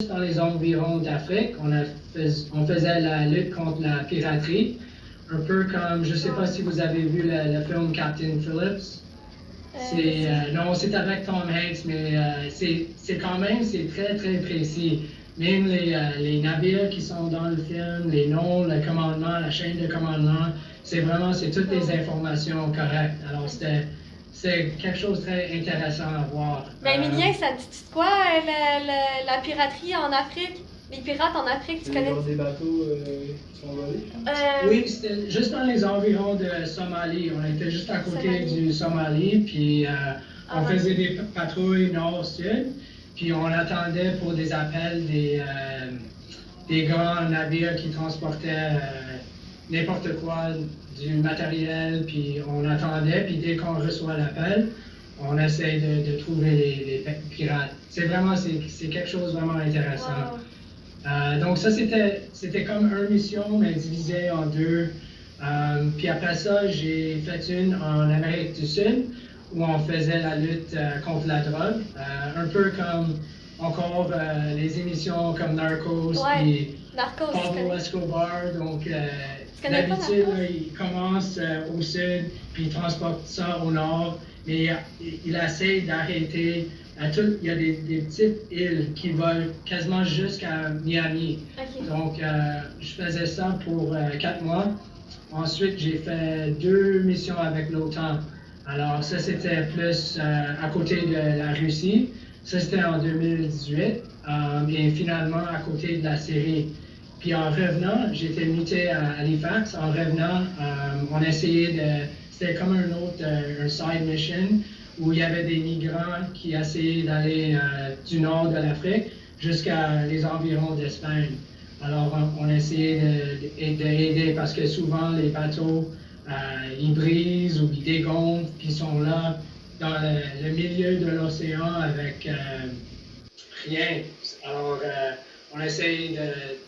dans les environs d'Afrique. On faisait la lutte contre la piraterie. Un peu comme, je ne sais pas si vous avez vu le film Captain Phillips. Non, c'est avec Tom Hanks, mais c'est quand même, c'est très, très précis. Même les navires qui sont dans le film, les noms, le commandement, la chaîne de commandement, c'est toutes les informations correctes. Alors, c'est quelque chose de très intéressant à voir. Mais Emilien, ça te dit quoi, la piraterie en Afrique? Les pirates en Afrique, tu connais? Genre des bateaux qui sont volés? Oui, c'était juste dans les environs de Somalie. On était juste à côté du Somalie, puis on faisait des patrouilles nord-sud, puis on attendait pour des appels des grands navires qui transportaient n'importe quoi, du matériel, puis on attendait, puis dès qu'on reçoit l'appel, on essaie de trouver les pirates. C'est quelque chose de vraiment intéressant. Wow. Donc ça, c'était comme une mission, mais divisée en deux. Puis après ça, j'ai fait une en Amérique du Sud, où on faisait la lutte contre la drogue. Un peu comme encore les émissions comme Narcos, puis Pablo Escobar. Donc d'habitude, il commence au sud, puis il transporte ça au nord. Mais il essaie d'arrêter. Il y a des petites îles qui volent quasiment jusqu'à Miami. Okay. Donc, je faisais ça pour 4 mois. Ensuite, j'ai fait 2 missions avec l'OTAN. Alors, ça, c'était plus à côté de la Russie. Ça, c'était en 2018. Et finalement, à côté de la Syrie. Puis en revenant, j'étais muté à Halifax. En revenant, on essayait de... C'était comme un side mission où il y avait des migrants qui essayaient d'aller du nord de l'Afrique jusqu'à les environs d'Espagne. Alors, on essayait d'aider parce que souvent, les bateaux, ils brisent ou ils dégonflent, puis ils sont là dans le milieu de l'océan avec rien. Alors, on essaye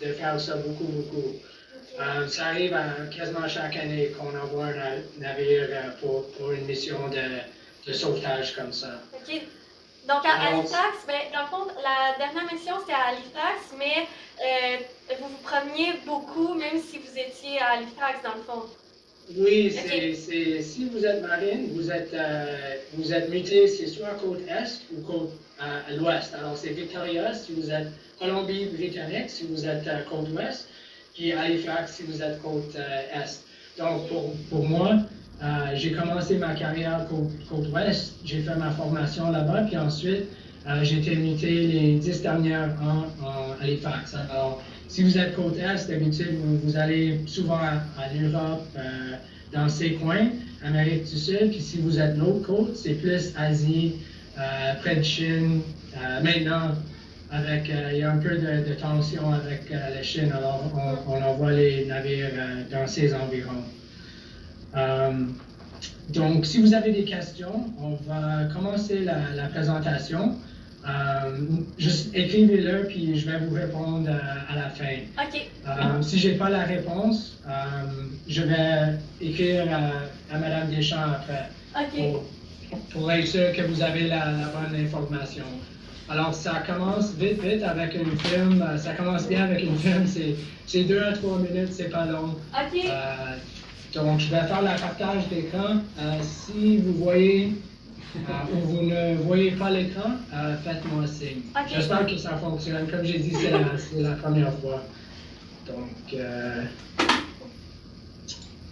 de faire ça beaucoup. Ça arrive quasiment chaque année qu'on envoie un navire pour une mission de sauvetage comme ça. OK. Donc, à Halifax, dans le fond, la dernière mission, c'était à Halifax, mais vous vous promeniez beaucoup, même si vous étiez à Halifax, dans le fond. Oui, si vous êtes marine, vous êtes muté, c'est soit côte est ou côte à l'ouest. Alors, c'est Victoria si vous êtes Colombie-Britannique, si vous êtes côte ouest, puis Halifax si vous êtes côte est. Donc, pour moi, j'ai commencé ma carrière côte ouest, j'ai fait ma formation là-bas, puis ensuite, j'ai été muté les 10 dernières ans en Halifax. Alors, si vous êtes côte est, d'habitude, vous allez souvent à l'Europe, dans ces coins, Amérique du Sud, puis si vous êtes l'autre côte, c'est plus Asie, près de Chine. Maintenant, il y a un peu de tension avec la Chine, alors on envoie les navires dans ces environs. Donc, si vous avez des questions, on va commencer la présentation. Juste écrivez-le, puis je vais vous répondre à la fin. OK. Si je n'ai pas la réponse, je vais écrire à Mme Deschamps après. OK. Pour être sûr que vous avez la bonne information. Alors, ça commence vite avec une film. Ça commence bien avec une film. C'est 2 à 3 minutes, c'est pas long. OK. Donc, je vais faire le partage d'écran. Si vous voyez ou vous ne voyez pas l'écran, faites-moi signe. Okay. J'espère que ça fonctionne. Comme j'ai dit, c'est la première fois. Donc,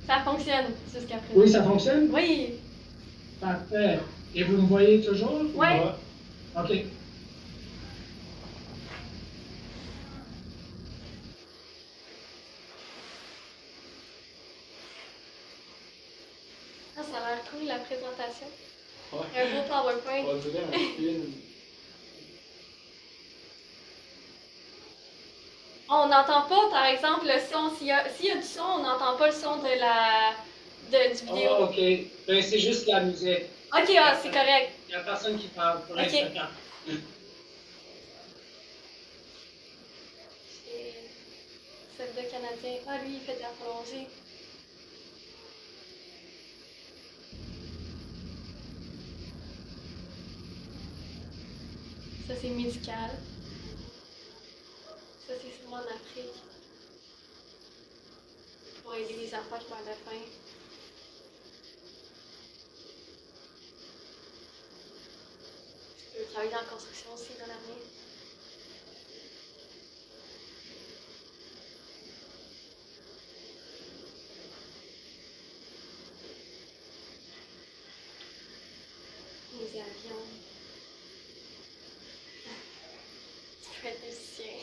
ça fonctionne jusqu'à présent. Oui, ça fonctionne? Oui. Parfait. Et vous me voyez toujours? Oui. OK. Ça a l'air cool, la présentation. Ouais. Un beau PowerPoint. On dirait un film. On n'entend pas, par exemple, le son. S'il y a du son, on n'entend pas le son du vidéo. Oh, OK. Ben, c'est juste la musique. OK, c'est correct. Il n'y a personne qui parle pour l'instant. Soldat canadien. Ah, lui, il fait de la plongée. Ça, c'est médical. Ça, c'est sûrement en Afrique. Pour aider les enfants qui meurent de faim. Je peux travailler dans la construction aussi dans l'avenir. Les avions. Je peux être musicien.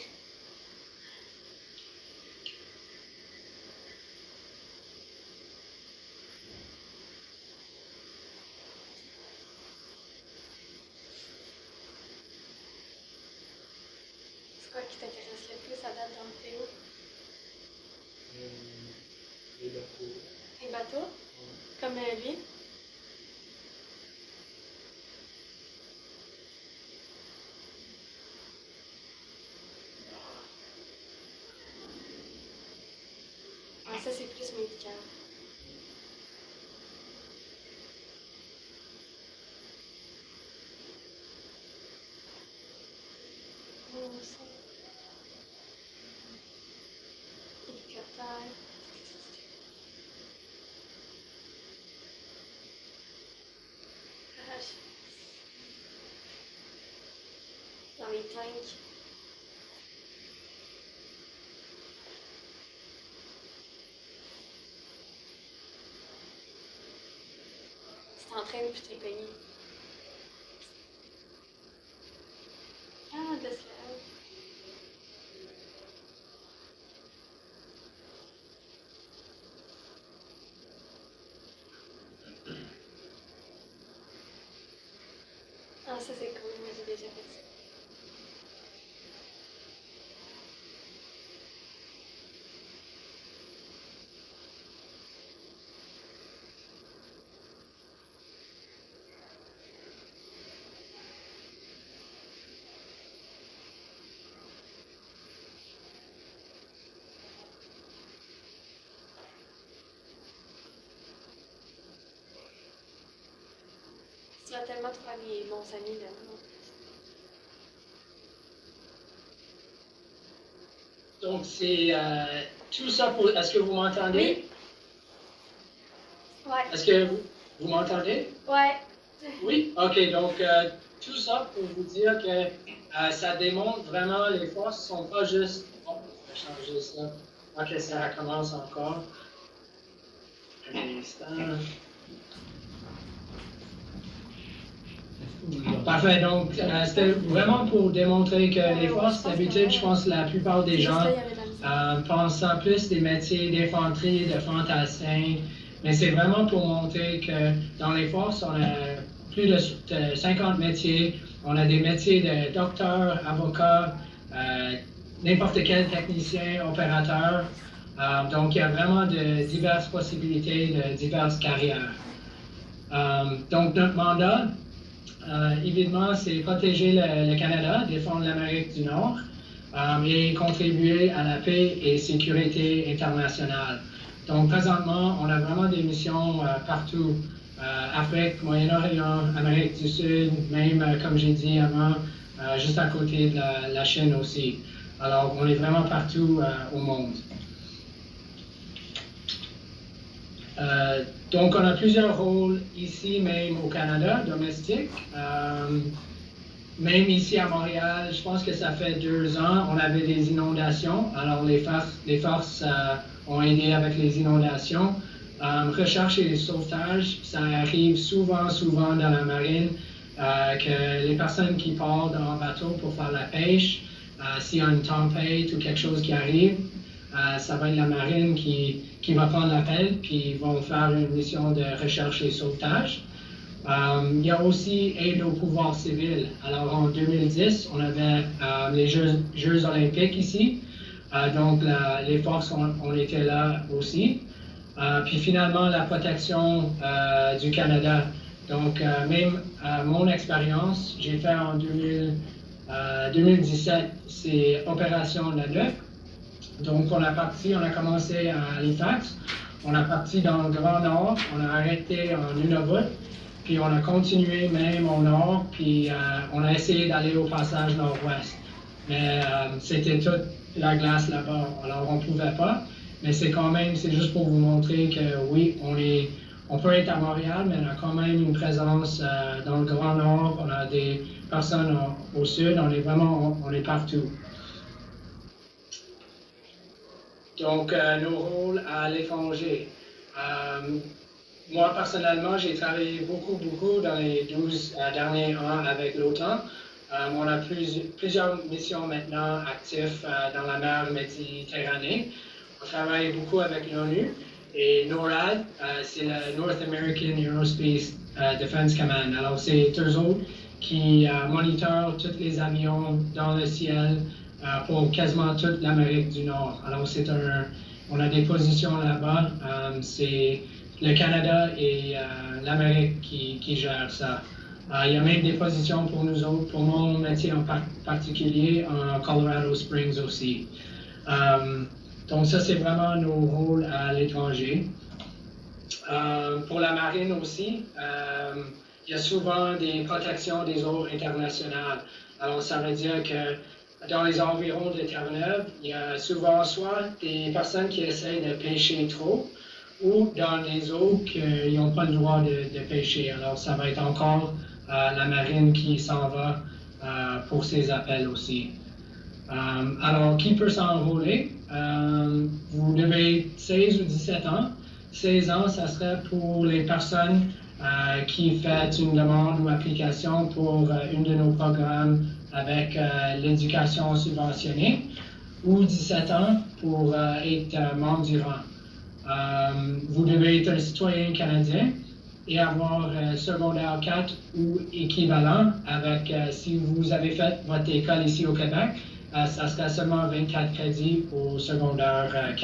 C'est quoi qui t'intéresse le plus à date dans le Théo? Les bateaux. Les bateaux? Ouais. Comme lui? Ah, ça, c'est plus médical. Oh, ça. Hélicoptère. Dans les tanks. Tu t'entraînes puis t'es payé. Ah, de l'esclavage. Ah, ça c'est cool, moi j'ai déjà fait ça. Tu vas tellement te faire des bons amis là. Donc, c'est tout ça pour... Est-ce que vous m'entendez? Oui. Ouais. Est-ce que vous m'entendez? Ouais. Oui? OK, donc tout ça pour vous dire que ça démontre vraiment les forces ne sont pas juste... Oh, je vais changer ça. OK, ça recommence encore. Un instant. Parfait, donc c'était vraiment pour démontrer que les forces, d'habitude, je pense que la plupart des gens pensent en plus des métiers d'infanterie, de fantassins, mais c'est vraiment pour montrer que dans les forces, on a plus de 50 métiers, on a des métiers de docteur, avocat, n'importe quel technicien, opérateur, donc il y a vraiment de diverses possibilités, de diverses carrières. Donc notre mandat, évidemment, c'est protéger le Canada, défendre l'Amérique du Nord et contribuer à la paix et sécurité internationale. Donc, présentement, on a vraiment des missions partout. Afrique, Moyen-Orient, Amérique du Sud, même, comme j'ai dit avant, juste à côté de la Chine aussi. Alors, on est vraiment partout au monde. Donc, on a plusieurs rôles ici, même au Canada, domestique. Même ici à Montréal, je pense que ça fait 2 ans, on avait des inondations. Alors, les forces ont aidé avec les inondations. Recherche et sauvetage, ça arrive souvent dans la marine, que les personnes qui partent en bateau pour faire la pêche, s'il y a une tempête ou quelque chose qui arrive, ça va être la marine qui va prendre l'appel, puis ils vont faire une mission de recherche et sauvetage. Il y a aussi aide au pouvoir civil. Alors en 2010, on avait les Jeux olympiques ici, donc les forces ont été là aussi. Puis finalement, la protection du Canada. Donc même mon expérience, j'ai fait en 2017, c'est Opération Nanook. Donc, on a commencé à Halifax, on a parti dans le Grand Nord, on a arrêté en Nunavut, puis on a continué même au Nord, puis on a essayé d'aller au passage Nord-Ouest. mais c'était toute la glace là-bas, alors on ne pouvait pas. Mais c'est juste pour vous montrer que oui, on peut être à Montréal, mais on a quand même une présence dans le Grand Nord, on a des personnes au Sud, on est partout. Donc, nos rôles à l'étranger. Moi, personnellement, j'ai travaillé beaucoup dans les 12 derniers ans avec l'OTAN. On a plusieurs missions maintenant actives dans la mer Méditerranée. On travaille beaucoup avec l'ONU et NORAD, c'est la North American Aerospace Defense Command. Alors, c'est eux autres qui monitorent tous les avions dans le ciel pour quasiment toute l'Amérique du Nord. Alors, on a des positions là-bas. C'est le Canada et l'Amérique qui gèrent ça. Il y a même des positions pour nous autres, pour mon métier en particulier, en Colorado Springs aussi. Donc ça, c'est vraiment nos rôles à l'étranger. Pour la marine aussi, il y a souvent des protections des eaux internationales. Alors ça veut dire que dans les environs de Terre-Neuve, il y a souvent soit des personnes qui essayent de pêcher trop, ou dans les eaux qu'ils n'ont pas le droit de pêcher. Alors, ça va être encore la marine qui s'en va pour ces appels aussi. Alors, qui peut s'enrôler? Vous devez 16 ou 17 ans. 16 ans, ça serait pour les personnes qui font une demande ou application pour une de nos programmes avec l'éducation subventionnée, ou 17 ans pour être membre du rang. Vous devez être un citoyen canadien et avoir secondaire 4 ou équivalent avec, si vous avez fait votre école ici au Québec, ça serait seulement 24 crédits au secondaire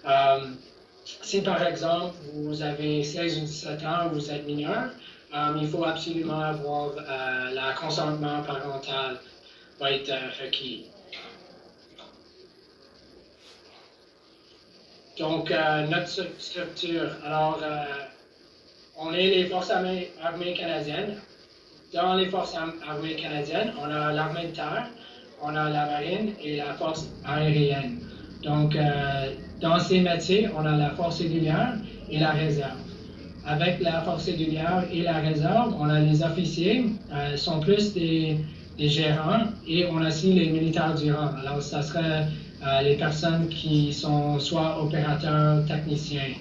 4. Si par exemple vous avez 16 ou 17 ans, vous êtes mineur, il faut absolument avoir le consentement parental va être requis. Donc, notre structure. Alors, on est les Forces armées canadiennes. Dans les Forces armées canadiennes, on a l'armée de terre, on a la marine et la force aérienne. Donc, dans ces métiers, on a la force régulière et la réserve. Avec la force régulière et la réserve, on a les officiers, sont plus des gérants, et on a aussi les militaires du rang. Alors, ça serait les personnes qui sont soit opérateurs, techniciens.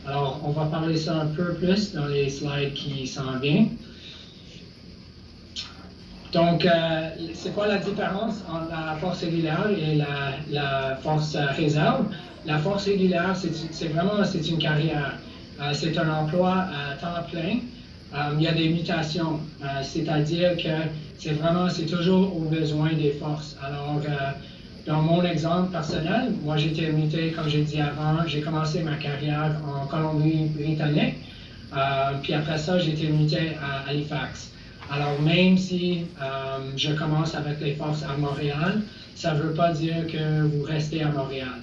Alors, on va parler ça un peu plus dans les slides qui s'en viennent. Donc, c'est quoi la différence entre la force régulière et la force réserve? La force régulière, c'est une carrière. C'est un emploi à temps plein. Il y a des mutations, c'est-à-dire que c'est toujours aux besoins des forces. Alors, dans mon exemple personnel, moi j'ai été muté, comme j'ai dit avant, j'ai commencé ma carrière en Colombie-Britannique, puis après ça j'ai été muté à Halifax. Alors même si je commence avec les forces à Montréal, ça ne veut pas dire que vous restez à Montréal.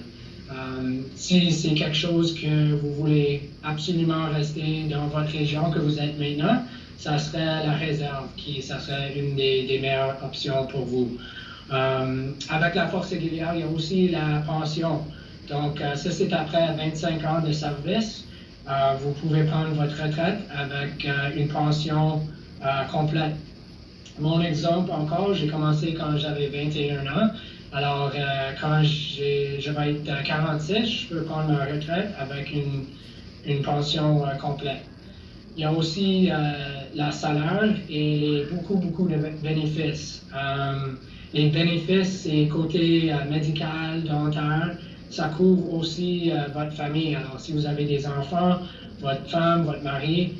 Si c'est quelque chose que vous voulez absolument rester dans votre région que vous êtes maintenant, ça serait la réserve, ça serait une des meilleures options pour vous. Avec la force régulière, il y a aussi la pension. Donc, ça, c'est après 25 ans de service. Vous pouvez prendre votre retraite avec une pension complète. Mon exemple encore, j'ai commencé quand j'avais 21 ans. Alors, quand je vais être 46, je peux prendre ma retraite avec une pension complète. Il y a aussi la salaire et beaucoup de bénéfices. Les bénéfices, c'est côté médical, dentaire, ça couvre aussi votre famille. Alors, si vous avez des enfants, votre femme, votre mari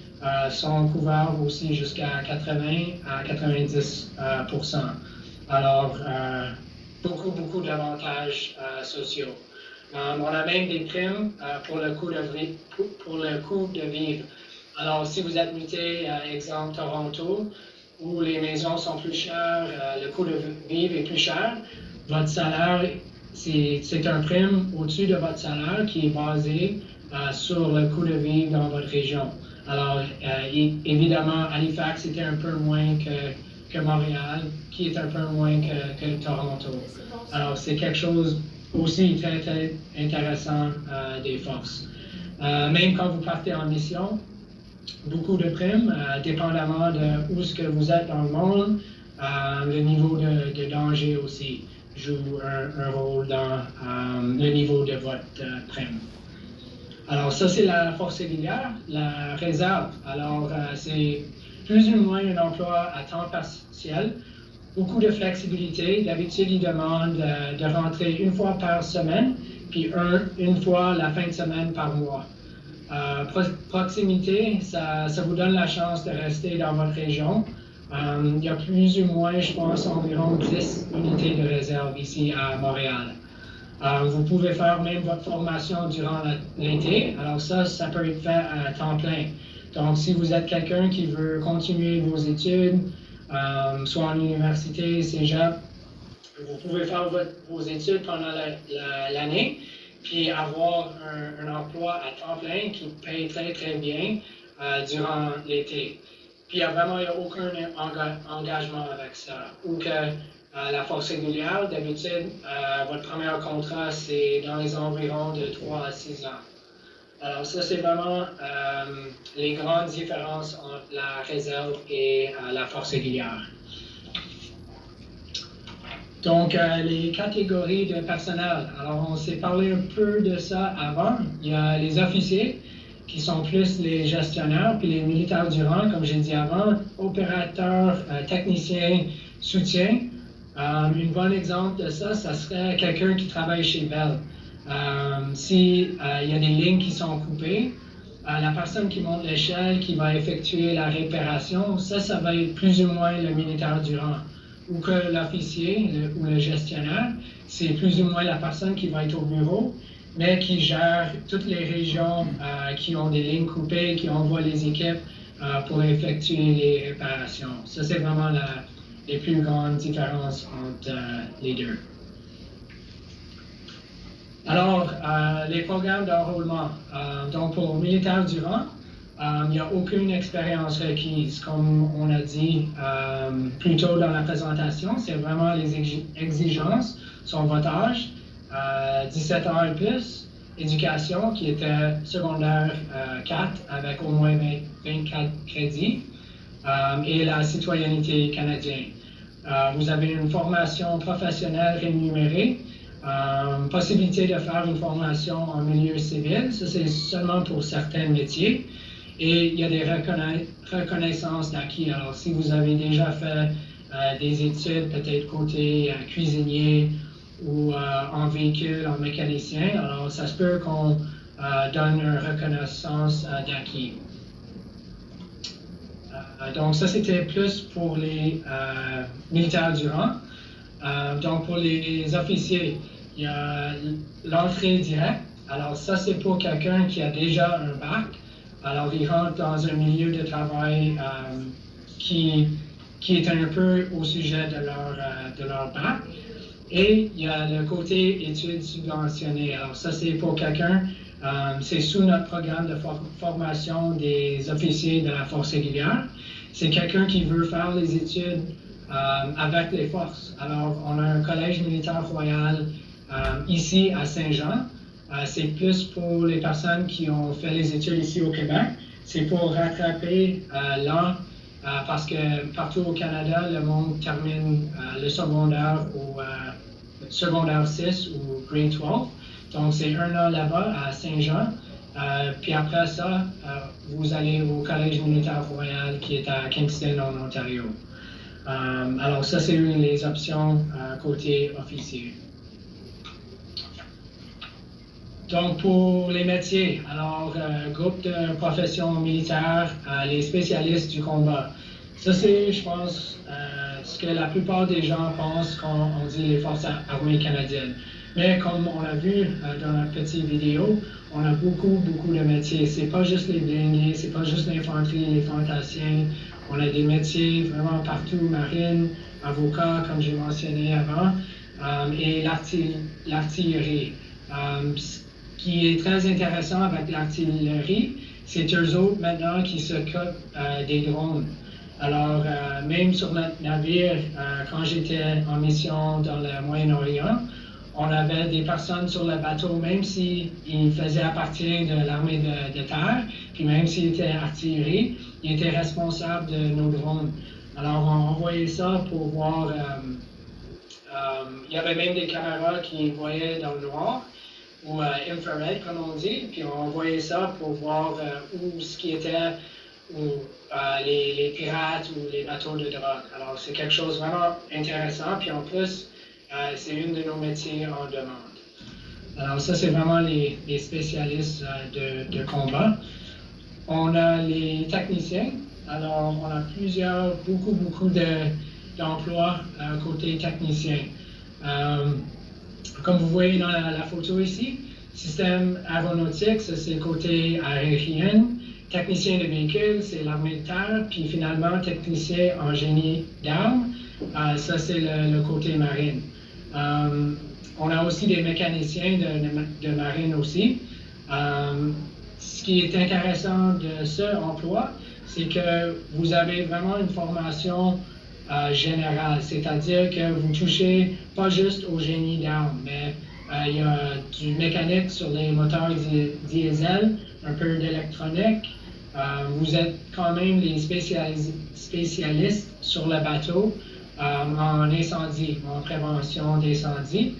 sont couverts aussi jusqu'à 80 à 90%. Alors, beaucoup d'avantages sociaux. On a même des primes pour le coût de vivre. Alors, si vous êtes muté, exemple Toronto, où les maisons sont plus chères, le coût de vivre est plus cher, votre salaire, c'est un prime au-dessus de votre salaire qui est basé sur le coût de vivre dans votre région. Alors, évidemment, Halifax était un peu moins que que Montréal, qui est un peu moins que Toronto. Alors, c'est quelque chose aussi très, très intéressant des forces. Même quand vous partez en mission, beaucoup de primes, dépendamment de où ce que vous êtes dans le monde, le niveau de danger aussi joue un rôle dans le niveau de votre prime. Alors ça, c'est la force régulière. La réserve, alors c'est plus ou moins un emploi à temps partiel, beaucoup de flexibilité. D'habitude, ils demandent de rentrer une fois par semaine, puis une fois la fin de semaine par mois. Proximité, ça vous donne la chance de rester dans votre région. Il y a plus ou moins, je pense, environ 10 unités de réserve ici à Montréal. Vous pouvez faire même votre formation durant l'été. Alors ça peut être fait à temps plein. Donc, si vous êtes quelqu'un qui veut continuer vos études, soit en université, cégep, vous pouvez faire vos études pendant l'année, puis avoir un emploi à temps plein qui paye très, très bien durant l'été. Puis, il n'y a aucun engagement avec ça. Ou que la force régulière, d'habitude, votre premier contrat, c'est dans les environs de 3 à 6 ans. Alors, ça, c'est vraiment les grandes différences entre la réserve et la force régulière. Donc, les catégories de personnel. Alors, on s'est parlé un peu de ça avant. Il y a les officiers, qui sont plus les gestionnaires, puis les militaires du rang, comme j'ai dit avant, opérateurs, techniciens, soutien. Un bon exemple de ça, ça serait quelqu'un qui travaille chez Bell. S'il y a des lignes qui sont coupées, la personne qui monte l'échelle, qui va effectuer la réparation, ça va être plus ou moins le militaire du rang. Ou que l'officier ou le gestionnaire, c'est plus ou moins la personne qui va être au bureau, mais qui gère toutes les régions qui ont des lignes coupées, qui envoient les équipes pour effectuer les réparations. Ça, c'est vraiment les plus grandes différences entre les deux. Alors, les programmes d'enrôlement. Donc, pour militaires du rang, il n'y a aucune expérience requise. Comme on a dit plus tôt dans la présentation, c'est vraiment les exigences sont votre âge, 17 ans et plus, éducation qui était secondaire 4 avec au moins 24 crédits, et la citoyenneté canadienne. Vous avez une formation professionnelle rémunérée, possibilité de faire une formation en milieu civil, ça c'est seulement pour certains métiers, et il y a des reconnaissances d'acquis. Alors si vous avez déjà fait des études, peut-être côté cuisinier ou en véhicule, en mécanicien, alors ça se peut qu'on donne une reconnaissance d'acquis. Donc ça c'était plus pour les militaires du rang. Donc pour les officiers, il y a l'entrée directe. Alors ça c'est pour quelqu'un qui a déjà un bac. Alors il rentre dans un milieu de travail qui est un peu au sujet de leur bac. Et il y a le côté études subventionnées. Alors ça c'est pour quelqu'un, c'est sous notre programme de formation des officiers de la force régulière. C'est quelqu'un qui veut faire les études avec les forces. Alors, on a un collège militaire royal ici à Saint-Jean. C'est plus pour les personnes qui ont fait les études ici au Québec. C'est pour rattraper l'an, parce que partout au Canada, le monde termine le secondaire au secondaire 6 ou grade 12. Donc, c'est un an là-bas à Saint-Jean. Puis après ça, vous allez au Collège militaire royal qui est à Kingston, en Ontario. Alors ça, c'est une des options côté officier. Donc pour les métiers, alors groupe de profession militaire, les spécialistes du combat. Ça c'est, je pense, ce que la plupart des gens pensent quand on dit les forces armées canadiennes. Mais comme on a vu dans la petite vidéo, on a beaucoup de métiers. C'est pas juste les blindés, c'est pas juste l'infanterie, les fantassiens. On a des métiers vraiment partout, marine, avocat, comme j'ai mentionné avant, et l'artillerie. Ce qui est très intéressant avec l'artillerie, c'est eux autres maintenant qui s'occupent des drones. Alors, même sur notre navire, quand j'étais en mission dans le Moyen-Orient, on avait des personnes sur le bateau, même s'ils faisaient partie de l'armée de terre, puis même s'ils étaient artillerie, ils étaient responsables de nos drones. Alors, on envoyait ça pour voir. Il y avait même des caméras qui voyaient dans le noir, ou infrared, comme on dit, puis on envoyait ça pour voir où ce qui était, ou les pirates ou les bateaux de drogue. Alors, c'est quelque chose de vraiment intéressant, puis en plus, c'est une de nos métiers en demande. Alors, ça, c'est vraiment les spécialistes de combat. On a les techniciens. Alors, on a beaucoup d'emplois côté technicien. Comme vous voyez dans la photo ici, système aéronautique, ça c'est côté aérien. Technicien de véhicules, c'est l'armée de terre. Puis finalement, technicien en génie d'armes, ça c'est le côté marine. On a aussi des mécaniciens de marine aussi. Ce qui est intéressant de ce emploi, c'est que vous avez vraiment une formation générale, c'est-à-dire que vous touchez pas juste au génie d'armes, mais il y a du mécanique sur les moteurs diesel, un peu d'électronique. Vous êtes quand même les spécialistes sur le bateau en incendie, en prévention d'incendie.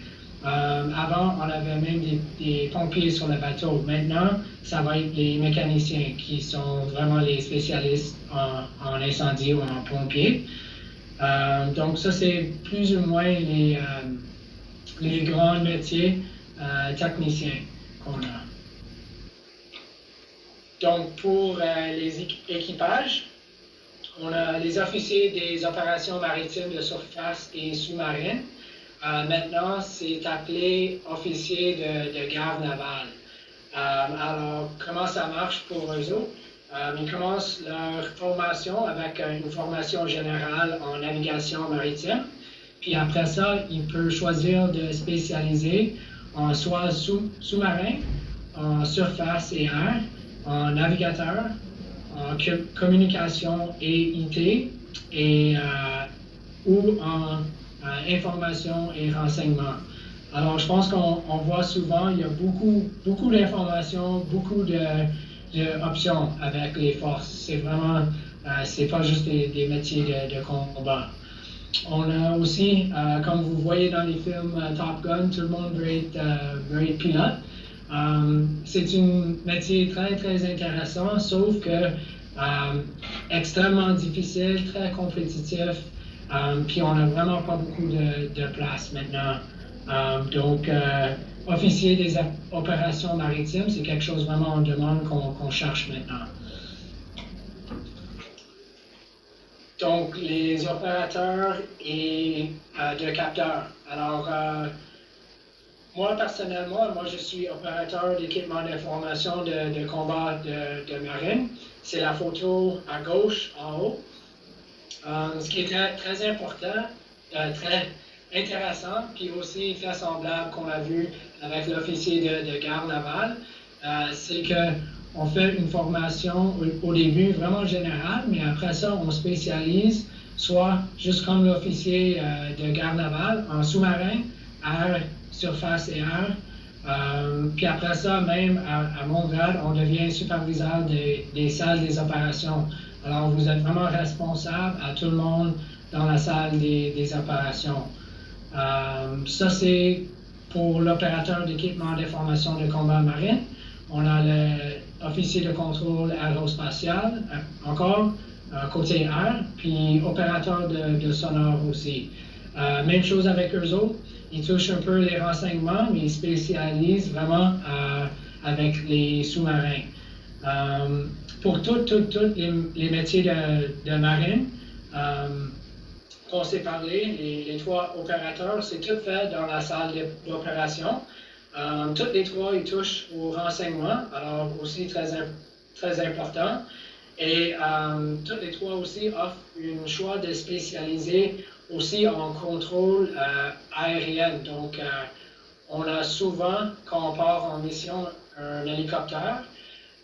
Avant, on avait même des pompiers sur le bateau. Maintenant, ça va être les mécaniciens qui sont vraiment les spécialistes en incendie ou en pompiers. Donc, ça, c'est plus ou moins les grands métiers techniciens qu'on a. Donc, pour les équipages, on a les officiers des opérations maritimes de surface et sous-marines. Maintenant, c'est appelé officier de garde navale. Alors, comment ça marche pour eux autres? Ils commencent leur formation avec une formation générale en navigation maritime. Puis après ça, ils peuvent choisir de spécialiser en soit sous-marin, en surface et air, en navigateur, en communication et IT, ou en information et renseignement. Alors, je pense qu'on voit souvent, il y a beaucoup d'informations, beaucoup d'options avec les forces. C'est vraiment, c'est pas juste des métiers de combat. On a aussi, comme vous voyez dans les films Top Gun, tout le monde veut être pilote. C'est un métier très intéressant, sauf que extrêmement difficile, très compétitif. Puis on n'a vraiment pas beaucoup de place maintenant. Donc, officier des opérations maritimes, c'est quelque chose vraiment en demande qu'on cherche maintenant. Donc, les opérateurs et de capteurs. Alors, moi, personnellement, je suis opérateur d'équipement d'information de combat de marine. C'est la photo à gauche, en haut. Ce qui est très important, très intéressant, puis aussi très semblable qu'on a vu avec l'officier de garde navale, c'est qu'on fait une formation au début vraiment générale, mais après ça, on spécialise, soit juste comme l'officier de garde navale, en sous-marin, air, surface et air. Puis après ça, même à mon grade, on devient superviseur des salles des opérations. Alors, vous êtes vraiment responsable à tout le monde dans la salle des opérations. Ça, c'est pour l'opérateur d'équipement d'information de combat marine. On a l'officier de contrôle aérospatial, encore, côté air, puis opérateur de sonar aussi. Même chose avec eux autres. Ils touchent un peu les renseignements, mais ils spécialisent vraiment avec les sous-marins. Pour tous les métiers de marine, qu'on s'est parlé, les trois opérateurs, c'est tout fait dans la salle d'opération. Tous les trois, ils touchent au renseignement, alors aussi très important. Et tous les trois aussi offrent un choix de spécialiser aussi en contrôle aérien. Donc, on a souvent, quand on part en mission, un hélicoptère.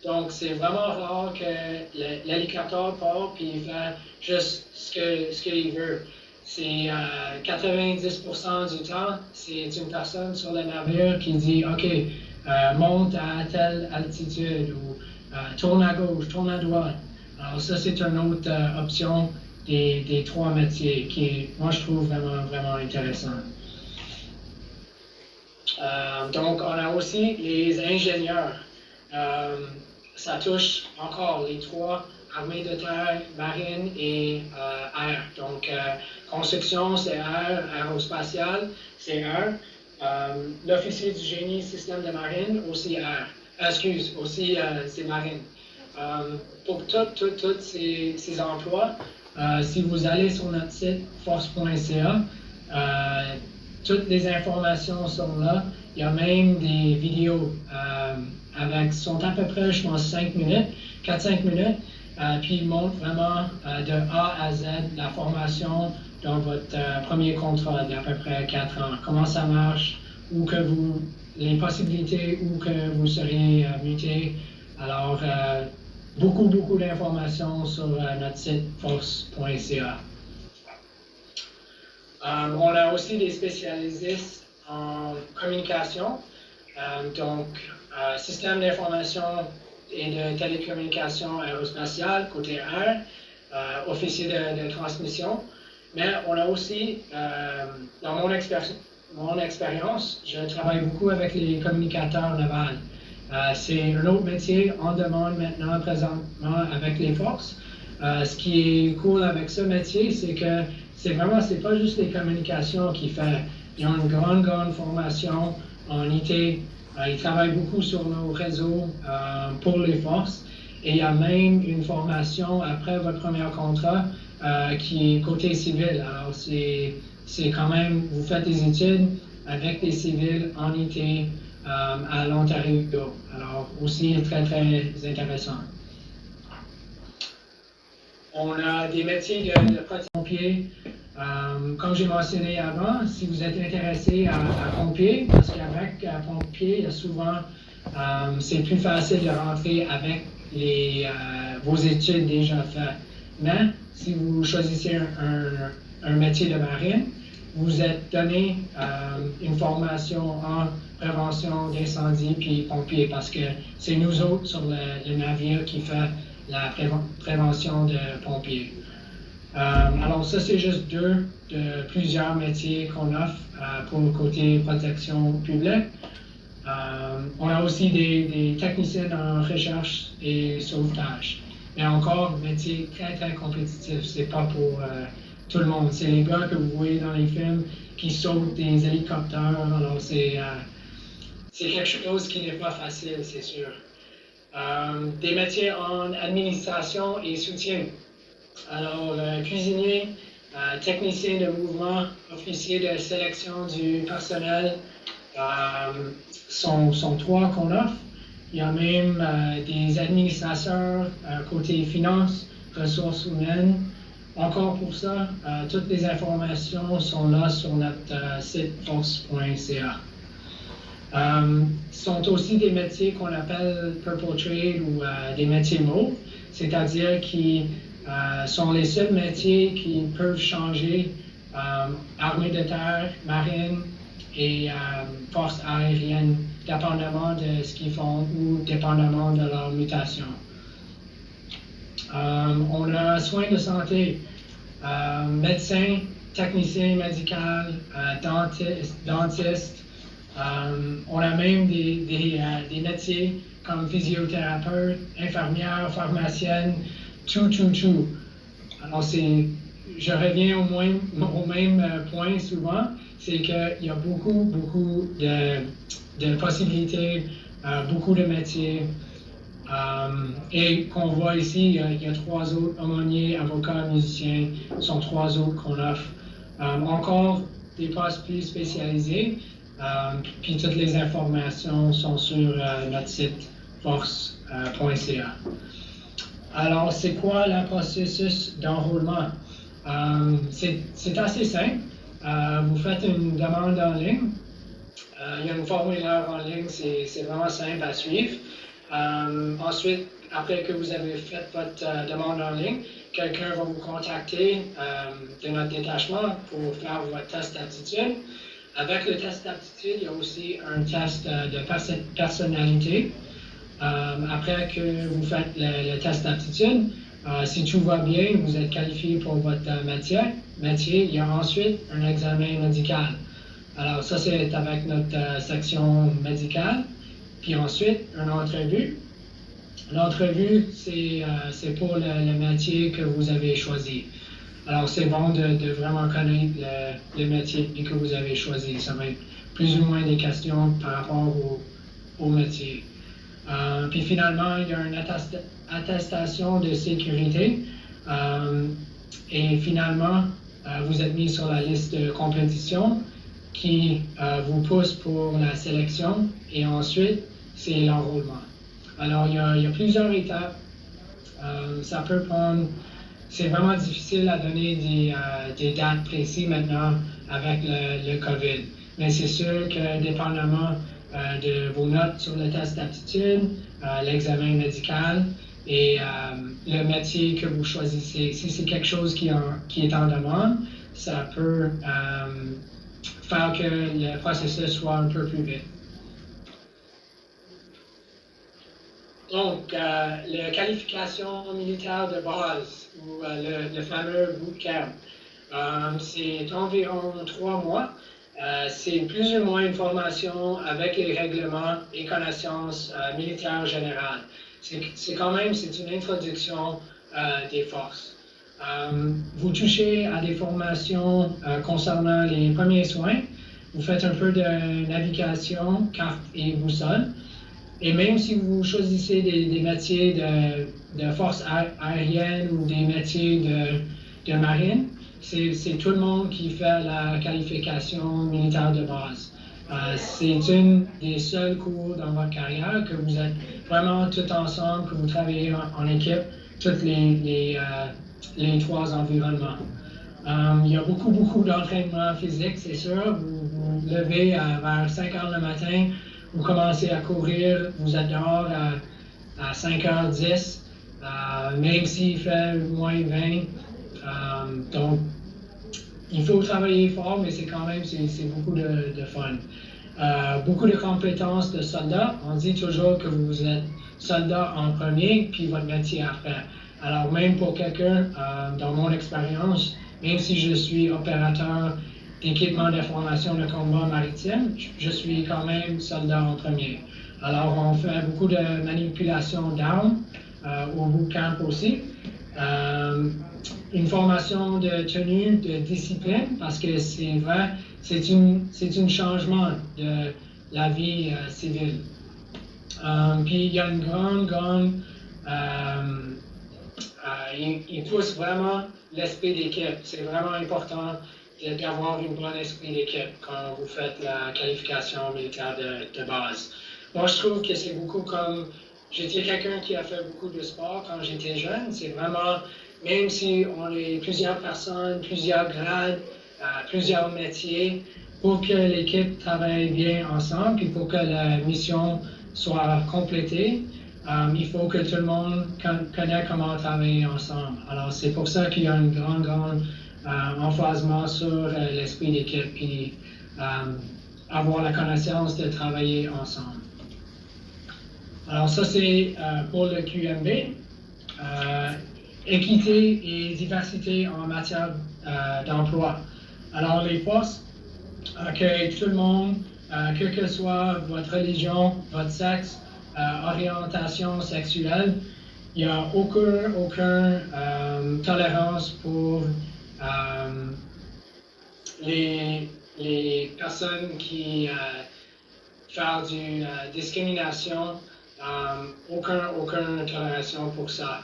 Donc, c'est vraiment rare que l'alligator part puis il fait juste ce qu'il veut. C'est 90% du temps, c'est une personne sur le navire qui dit OK, monte à telle altitude ou tourne à gauche, tourne à droite. Alors, ça, c'est une autre option des trois métiers qui, moi, je trouve vraiment intéressant. Donc, on a aussi les ingénieurs. Ça touche encore les trois, armée de terre, marine et air. Donc, construction, c'est air, aérospatial, c'est air. L'officier du génie système de marine, aussi air. Aussi c'est marine. Pour tous ces emplois, si vous allez sur notre site force.ca, toutes les informations sont là. Il y a même des vidéos sont à peu près, je pense, 5 minutes, 4-5 minutes. Puis ils montrent vraiment de A à Z la formation dans votre premier contrat d'à peu près 4 ans. Comment ça marche, les possibilités où que vous serez muté. Alors, beaucoup d'informations sur notre site force.ca. On a aussi des spécialistes en communication, donc système d'information et de télécommunication aérospatiale, côté air, officier de transmission. Mais on a aussi, dans mon expérience, je travaille beaucoup avec les communicateurs navals. C'est un autre métier en demande maintenant, présentement, avec les forces. Ce qui est cool avec ce métier, c'est que c'est pas juste les communications qu'ils font. Ils ont une grande formation en IT. Ils travaillent beaucoup sur nos réseaux pour les forces. Et il y a même une formation après votre premier contrat qui est côté civil. Alors, c'est quand même, vous faites des études avec des civils en IT à l'Ontario. Alors, aussi très intéressant. On a des métiers de protection pompier. Comme j'ai mentionné avant, si vous êtes intéressé à pompier, parce qu'avec pompier, il y a souvent, c'est plus facile de rentrer avec vos études déjà faites. Mais si vous choisissez un métier de marine, vous êtes donné une formation en prévention d'incendie puis pompier, parce que c'est nous autres sur le navire qui fait la prévention de pompiers. Alors ça, c'est juste deux de plusieurs métiers qu'on offre pour le côté protection publique. On a aussi des techniciens en recherche et sauvetage. Mais encore, métier très compétitif. C'est pas pour tout le monde. C'est les gars que vous voyez dans les films qui sautent des hélicoptères. Alors c'est quelque chose qui n'est pas facile, c'est sûr. Des métiers en administration et soutien. Alors, cuisinier, technicien de mouvement, officier de sélection du personnel, sont trois qu'on offre. Il y a même des administrateurs côté finances, ressources humaines. Encore pour ça, toutes les informations sont là sur notre site force.ca. Sont aussi des métiers qu'on appelle Purple Trade ou des métiers mauves, c'est-à-dire qui sont les seuls métiers qui peuvent changer armée de terre, marine et force aérienne, dépendamment de ce qu'ils font ou dépendamment de leur mutation. On a soins de santé, médecin, technicien médical, dentiste. On a même des métiers comme physiothérapeute, infirmière, pharmacienne, tout. Alors, je reviens au même point souvent, c'est qu'il y a beaucoup de possibilités, beaucoup de métiers. Et qu'on voit ici, il y a trois autres aumôniers, avocats, musiciens, sont trois autres qu'on offre. Encore des postes plus spécialisés, puis toutes les informations sont sur notre site force.ca. Alors, c'est quoi le processus d'enrôlement? C'est assez simple. Vous faites une demande en ligne. Il y a une formulaire en ligne, c'est vraiment simple à suivre. Ensuite, après que vous avez fait votre demande en ligne, quelqu'un va vous contacter de notre détachement pour faire votre test d'aptitude. Avec le test d'aptitude, il y a aussi un test de personnalité. Après que vous faites le test d'aptitude, si tout va bien, vous êtes qualifié pour votre métier. Il y a ensuite un examen médical. Alors ça, c'est avec notre section médicale. Puis ensuite, une entrevue. L'entrevue, c'est pour le métier que vous avez choisi. Alors, c'est bon de vraiment connaître le métier que vous avez choisi. Ça va être plus ou moins des questions par rapport au métier. Puis finalement, il y a une attestation de sécurité. Et finalement, vous êtes mis sur la liste de compétition qui vous pousse pour la sélection. Et ensuite, c'est l'enrôlement. Alors, il y a plusieurs étapes. Ça peut prendre... C'est vraiment difficile à donner des dates précises maintenant avec le COVID. Mais c'est sûr que dépendamment de vos notes sur le test d'aptitude, l'examen médical et le métier que vous choisissez, si c'est quelque chose qui est en demande, ça peut faire que le processus soit un peu plus vite. Donc, la qualification militaire de base, ou le fameux bootcamp, c'est environ 3 mois. C'est plus ou moins une formation avec les règlements et connaissances militaires générales. C'est quand même, c'est une introduction des forces. Vous touchez à des formations concernant les premiers soins. Vous faites un peu de navigation, carte et boussole. Et même si vous choisissez des métiers de force aérienne ou des métiers de marine, c'est tout le monde qui fait la qualification militaire de base. C'est une des seuls cours dans votre carrière que vous êtes vraiment tous ensemble, que vous travaillez en équipe, tous les 3 environnements. Il y a beaucoup d'entraînement physique, c'est sûr. Vous levez vers 5 heures le matin, vous commencez à courir, vous êtes dehors à 5h10, même s'il fait moins 20. Donc, il faut travailler fort, mais c'est quand même c'est beaucoup de fun. Beaucoup de compétences de soldat. On dit toujours que vous êtes soldat en premier, puis votre métier après. Alors, même pour quelqu'un, dans mon expérience, même si je suis opérateur d'équipement de formation de combat maritime, je suis quand même soldat en premier. Alors, on fait beaucoup de manipulation d'armes au bootcamp aussi. Une formation de tenue, de discipline, parce que c'est vrai, c'est un changement de la vie civile. Puis il y a une grande il pousse vraiment l'esprit d'équipe. C'est vraiment important d'avoir un bon esprit d'équipe quand vous faites la qualification militaire de base. Moi, je trouve que c'est beaucoup comme... J'étais quelqu'un qui a fait beaucoup de sport quand j'étais jeune. C'est vraiment, même si on est plusieurs personnes, plusieurs grades, plusieurs métiers, pour que l'équipe travaille bien ensemble, puis pour que la mission soit complétée, il faut que tout le monde connaisse comment travailler ensemble. Alors, c'est pour ça qu'il y a un grand emphasement sur l'esprit d'équipe et avoir la connaissance de travailler ensemble. Alors, ça, c'est pour le QMB. Équité et diversité en matière d'emploi. Alors, les forces accueillent tout le monde, quelle que soit votre religion, votre sexe, orientation sexuelle. Il n'y a aucune tolérance pour les personnes qui font du discrimination. Aucune tolération pour ça.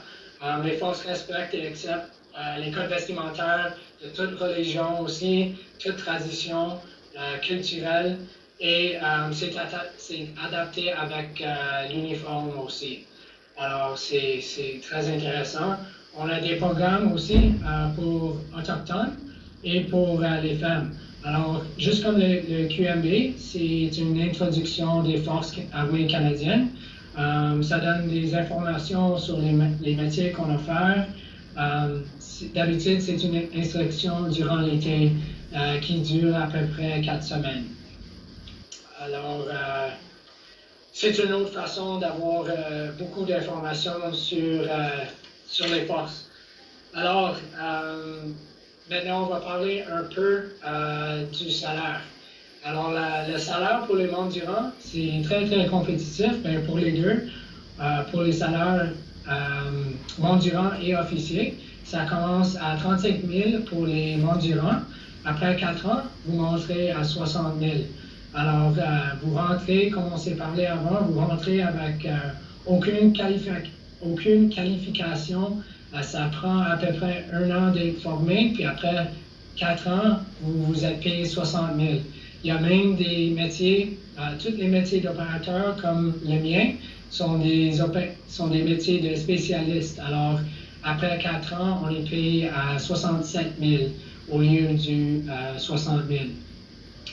Les forces respectent et acceptent les codes vestimentaires de toute religion aussi, toute tradition culturelle, et c'est adapté avec l'uniforme aussi. Alors, c'est très intéressant. On a des programmes aussi pour autochtones et pour les femmes. Alors, juste comme le QMB, c'est une introduction des forces armées canadiennes. Ça donne des informations sur les métiers qu'on a faire. D'habitude, c'est une instruction durant l'été qui dure à peu près 4 semaines. Alors, c'est une autre façon d'avoir beaucoup d'informations sur les forces. Alors, maintenant, on va parler un peu du salaire. Alors, le salaire pour les Mondurants, c'est très, très compétitif, mais pour les deux. Pour les salaires Mondurants et officiers, ça commence à 35 000 pour les Mondurants. Après 4 ans, vous monterez à 60 000. Alors, vous rentrez, comme on s'est parlé avant, vous rentrez avec aucune qualification. Ça prend à peu près 1 an d'être formé, puis après 4 ans, vous êtes payé 60 000. Il y a même des métiers, tous les métiers d'opérateurs comme le mien sont des métiers de spécialistes. Alors, après 4 ans, on est payé à 67 000 au lieu du 60 000.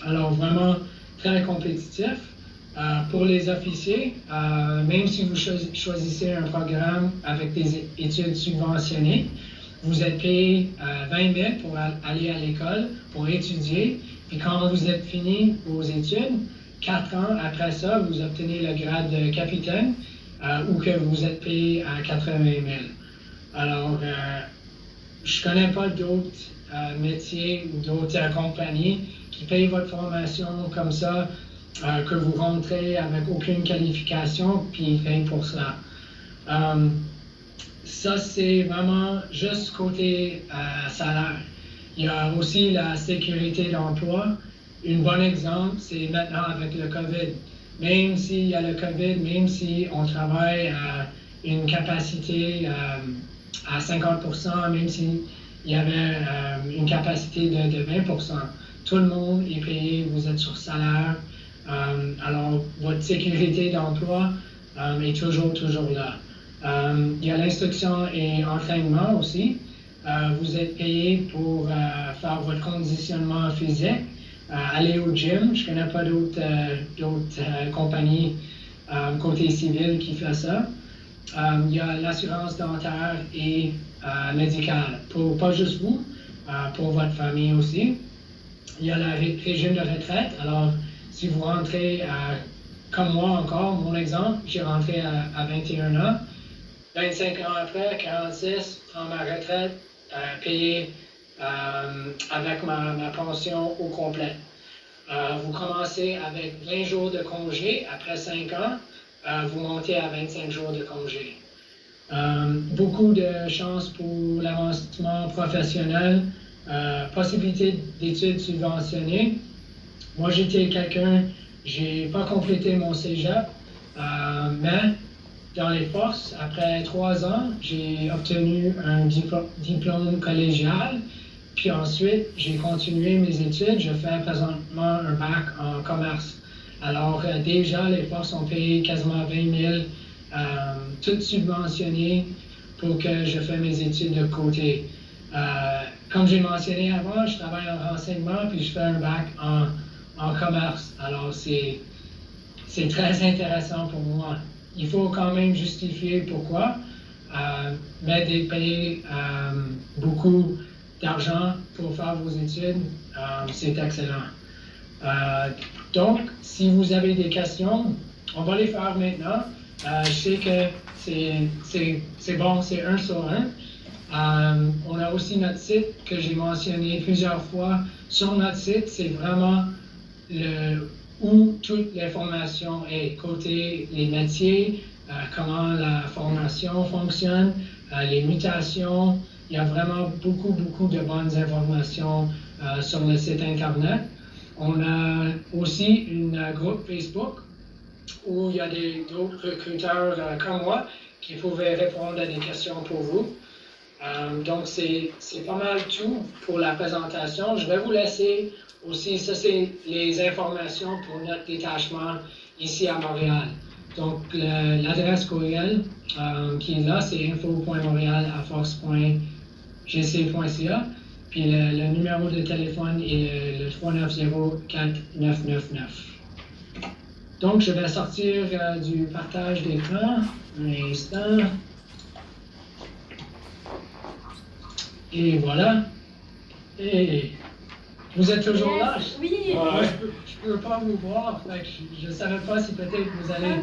Alors, vraiment très compétitif. Pour les officiers, même si vous choisissez un programme avec des études subventionnées, vous êtes payé 20 000 pour aller à l'école, pour étudier. Puis quand vous êtes fini vos études, 4 ans après ça, vous obtenez le grade de capitaine ou que vous êtes payé à 80 000. Alors, je ne connais pas d'autres métiers ou d'autres compagnies qui payent votre formation comme ça, que vous rentrez avec aucune qualification, puis rien pour ça. Ça, c'est vraiment juste côté salaire. Il y a aussi la sécurité d'emploi. Un bon exemple, c'est maintenant avec le COVID. Même s'il y a le COVID, même si on travaille à une capacité à 50%, même s'il y avait une capacité de 20%, tout le monde est payé, vous êtes sur salaire. Alors, votre sécurité d'emploi est toujours là. Il y a l'instruction et entraînement aussi. Vous êtes payé pour faire votre conditionnement physique, aller au gym. Je ne connais pas d'autres compagnies côté civil qui font ça. Il y a l'assurance dentaire et médicale, pas juste vous, pour votre famille aussi. Il y a le régime de retraite. Alors, si vous rentrez, comme moi encore, mon exemple, j'ai rentré à 21 ans. 25 ans après, 46, prends ma retraite, payée avec ma pension au complet. Vous commencez avec 20 jours de congé. Après 5 ans, vous montez à 25 jours de congé. Beaucoup de chances pour l'avancement professionnel, possibilité d'études subventionnées. Moi, j'étais j'ai pas complété mon cégep, mais dans les forces, après 3 ans, j'ai obtenu un diplôme collégial. Puis ensuite, j'ai continué mes études. Je fais présentement un bac en commerce. Alors, déjà, les forces ont payé quasiment 20 000, toutes subventionnées pour que je fasse mes études de côté. Comme j'ai mentionné avant, je travaille en renseignement, puis je fais un bac en commerce. Alors, c'est très intéressant pour moi. Il faut quand même justifier pourquoi, mais de payer beaucoup d'argent pour faire vos études, c'est excellent. Donc, si vous avez des questions, on va les faire maintenant. Je sais que c'est bon, c'est 1 sur 1. On a aussi notre site que j'ai mentionné plusieurs fois. Sur notre site, c'est vraiment où toute l'information est, côté les métiers, comment la formation fonctionne, les mutations. Il y a vraiment beaucoup de bonnes informations sur le site Internet. On a aussi un groupe Facebook où il y a d'autres recruteurs comme moi qui pouvaient répondre à des questions pour vous. Donc, c'est pas mal tout pour la présentation. Je vais vous laisser aussi, ça c'est les informations pour notre détachement ici à Montréal. Donc, l'adresse courriel qui est là, c'est info.montréal@force.gc.ca. Puis le numéro de téléphone est le 390-4999. Donc, je vais sortir du partage d'écran un instant. Et voilà. Et vous êtes toujours là? Oui. Moi, je peux pas vous voir. Fait que je ne savais pas si peut-être vous allez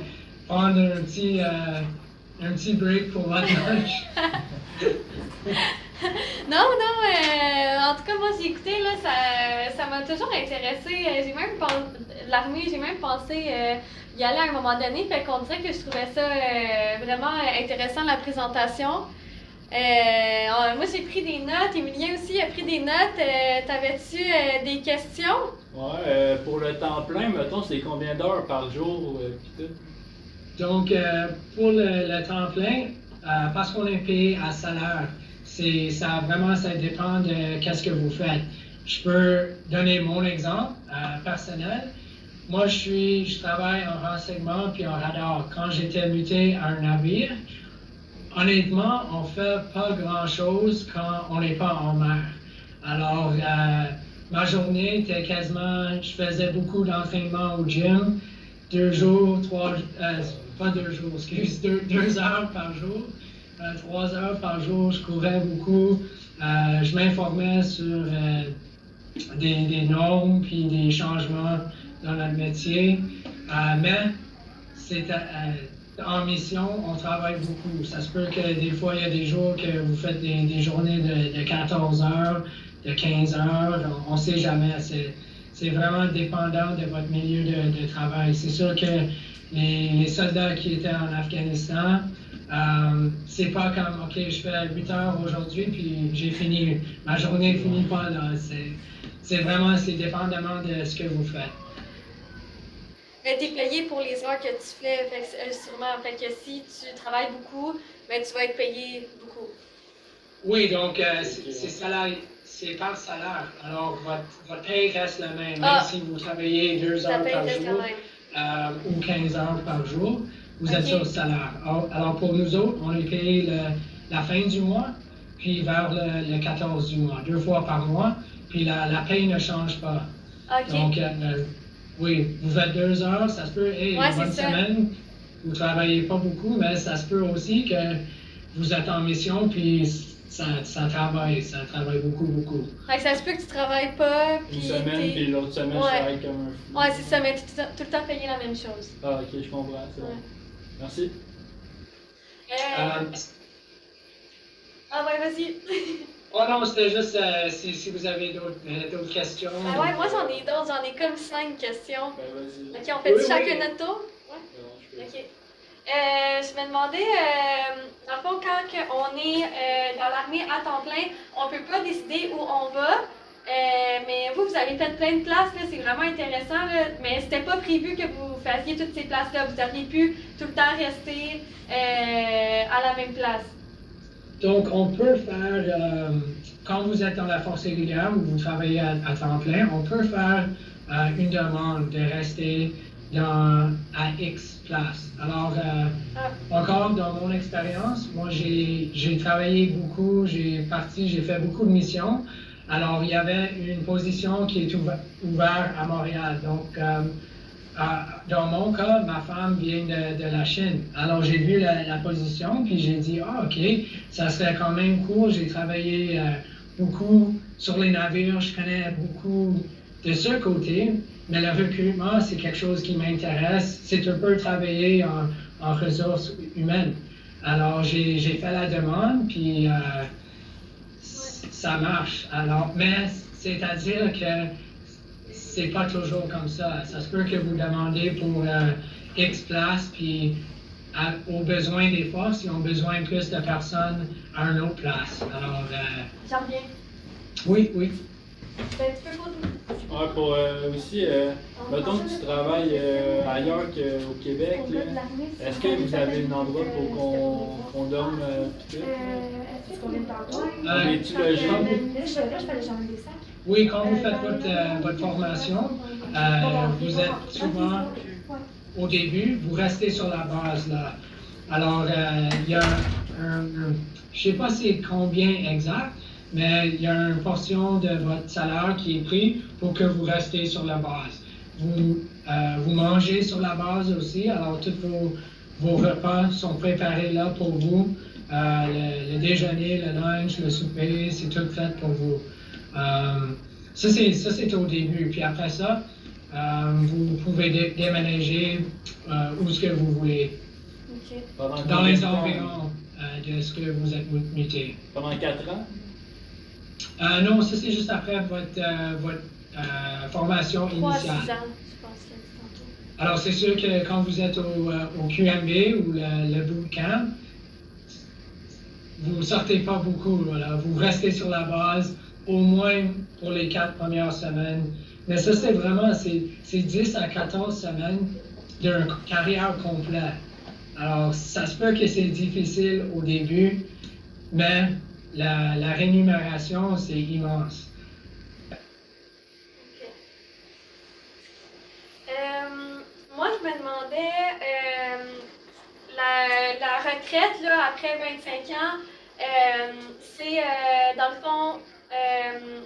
prendre un petit break pour votre lunch. Non, en tout cas, moi, j'ai écouté, là, ça m'a toujours intéressé. J'ai même l'armée, j'ai même pensé y aller à un moment donné. Fait qu'on dirait que je trouvais ça vraiment intéressant, la présentation. Moi, j'ai pris des notes. Emilien aussi a pris des notes. T'avais-tu des questions? Ouais, pour le temps plein, mettons, c'est combien d'heures par jour? Pis tout? Donc, pour le temps plein, parce qu'on est payé à salaire, ça dépend de qu'est-ce que vous faites. Je peux donner mon exemple personnel. Moi, je travaille en renseignement puis en radar. Quand j'étais muté à un navire, honnêtement, on fait pas grand-chose quand on n'est pas en mer. Alors, ma journée était quasiment, je faisais beaucoup d'entraînement au gym, 2 heures par jour. 3 heures par jour, je courais beaucoup. Je m'informais sur des normes puis des changements dans notre métier. Mais en mission, on travaille beaucoup. Ça se peut que des fois, il y a des jours que vous faites des journées de 14 heures, de 15 heures. On ne sait jamais. C'est vraiment dépendant de votre milieu de travail. C'est sûr que les soldats qui étaient en Afghanistan, c'est pas comme, OK, je fais 8 heures aujourd'hui, puis j'ai fini. Ma journée finit pas là. C'est dépendamment de ce que vous faites. Mais t'es payé pour les heures que tu fais, sûrement. Fait que si tu travailles beaucoup, ben, tu vas être payé beaucoup. Oui, donc c'est par salaire. Alors, votre paye reste la même, même si vous travaillez 2 heures par jour ou 15 heures par jour. Vous êtes sur le salaire. Alors, pour nous autres, on est payé la fin du mois, puis vers le 14 du mois, 2 fois par mois, puis la paye ne change pas. Okay. Donc, oui, vous faites 2 heures, ça se peut, une bonne semaine, vous ne travaillez pas beaucoup, mais ça se peut aussi que vous êtes en mission, puis ça travaille beaucoup, beaucoup. Fait que ça se peut que tu ne travailles pas, puis une semaine, puis l'autre semaine, je travaille comme un fou. Ouais, c'est ça, mais tu es tout le temps payé la même chose. Ah, ok, je comprends, c'est bon. Merci. Ah ouais, vas-y. Oh non, c'était juste si vous avez d'autres questions. Ah ouais, moi j'en ai d'autres, j'en ai comme 5 questions. Ben vas-y. Ok, on fait chacun notre tour? Ouais. Ok. Je me demandais, dans le fond, quand on est dans l'armée à temps plein, on ne peut pas décider où on va. Mais vous avez fait plein de places, c'est vraiment intéressant, là, mais c'était pas prévu que vous fassiez toutes ces places-là. Vous auriez pu tout le temps rester à la même place. Donc, on peut faire, quand vous êtes dans la force régulière ou vous travaillez à temps plein, on peut faire une demande de rester à X place. Alors, encore dans mon expérience, moi j'ai travaillé beaucoup, j'ai fait beaucoup de missions. Alors, il y avait une position qui est ouverte à Montréal. Donc, dans mon cas, ma femme vient de la Chine. Alors, j'ai vu la position, puis j'ai dit, OK, ça serait quand même cool. J'ai travaillé beaucoup sur les navires, je connais beaucoup de ce côté, mais le recrutement, c'est quelque chose qui m'intéresse. C'est un peu travailler en ressources humaines. Alors, j'ai fait la demande, puis ça marche. Alors, mais c'est-à-dire que c'est pas toujours comme ça. Ça se peut que vous demandez pour X place, puis aux besoins des forces, ils ont besoin de plus de personnes à une autre place. Alors, j'en reviens. Oui. Ben, tu peux poser. Ouais, pour aussi, mettons que tu travailles ailleurs qu'au Québec, est-ce que vous avez un endroit pour qu'on dorme pis tout? Est-ce qu'on est en Es-tu logé? Oui, quand vous faites votre formation, vous êtes souvent, au début, vous restez sur la base là. Alors, il y a je ne sais pas c'est combien exact, mais il y a une portion de votre salaire qui est pris pour que vous restez sur la base. Vous mangez sur la base aussi, alors tous vos repas sont préparés là pour vous. Le déjeuner, le lunch, le souper, c'est tout fait pour vous. Ça, c'est au début. Puis après ça, vous pouvez déménager où ce que vous voulez. OK. Dans les environs de ce que vous êtes muté. Pendant 4 ans? Non, ça, c'est juste après votre formation 3 à 6 initiale. ans, je pense que tantôt. Alors, c'est sûr que quand vous êtes au QMB ou le bootcamp, vous ne sortez pas beaucoup. Voilà. Vous restez sur la base, au moins pour les 4 premières semaines. Mais ça, c'est vraiment, c'est 10 à 14 semaines d'une carrière complète. Alors, ça se peut que c'est difficile au début, mais la rémunération, c'est immense. OK. Moi, je me demandais, la retraite, là, après 25 ans, c'est, dans le fond,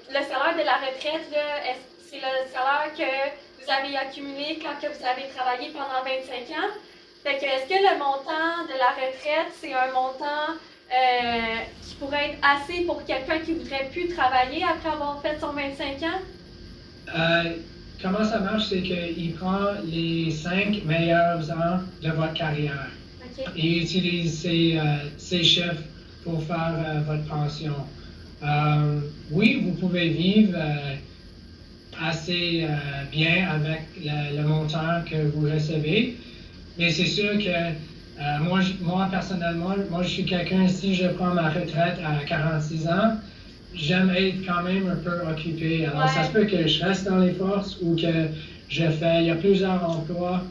le salaire de la retraite, là, c'est le salaire que vous avez accumulé quand que vous avez travaillé pendant 25 ans. Fait que, est-ce que le montant de la retraite, c'est un montant qui pourrait être assez pour quelqu'un qui voudrait plus travailler après avoir fait son 25 ans? Comment ça marche, c'est qu'il prend les 5 meilleurs ans de votre carrière OK. et utilise ses chiffres pour faire votre pension. Oui, vous pouvez vivre assez bien avec le montant que vous recevez, mais c'est sûr que moi, personnellement, je suis quelqu'un, si je prends ma retraite à 46 ans, j'aime être quand même un peu occupé. Alors, ça se peut que je reste dans les forces ou que il y a plusieurs emplois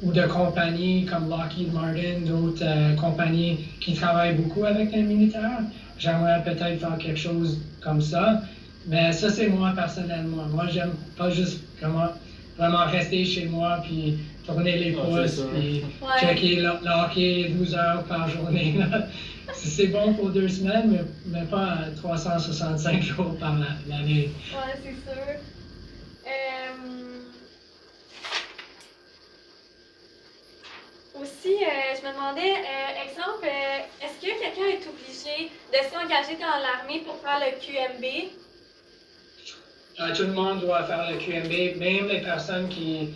ou de compagnies comme Lockheed Martin, d'autres compagnies qui travaillent beaucoup avec les militaires. J'aimerais peut-être faire quelque chose comme ça. Mais ça, c'est moi personnellement. Moi, j'aime pas juste vraiment rester chez moi puis tourner les pouces puis checker le hockey 12 heures par journée. C'est bon pour 2 semaines, mais pas 365 jours par l'année. Ouais, c'est sûr. Aussi, je me demandais, exemple, est-ce que quelqu'un est obligé de s'engager dans l'armée pour faire le QMB? Tout le monde doit faire le QMB, même les personnes qui